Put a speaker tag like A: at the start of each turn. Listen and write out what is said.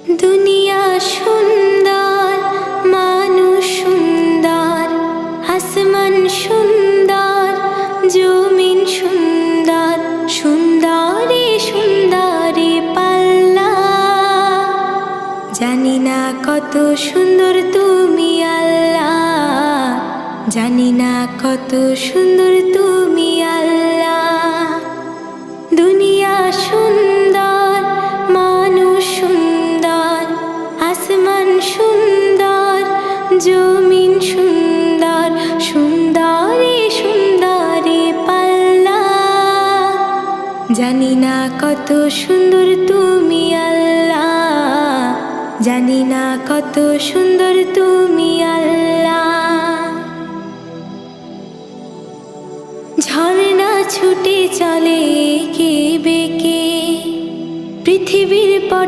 A: দুনিয়া সুন্দর, মানুষ সুন্দর, আসমান সুন্দর, জমিন সুন্দর, সুন্দরী সুন্দরী পাল্লা। জানি না কত সুন্দর তুমি আল্লাহ, জানি না কত সুন্দর তুমি আল্লাহ। দুনিয়া সুন্দর, মানুষ সুন্দর, আসমান সুন্দর, জমিন সুন্দর, সুন্দরী সুন্দরী পাল্লা। জানি না কত সুন্দর তুমি আল্লাহ, জানি না কত সুন্দর তুমি আল্লাহ। ঝর্ণা ছুটে চলে এঁকে বেঁকে পৃথিবীর পটে।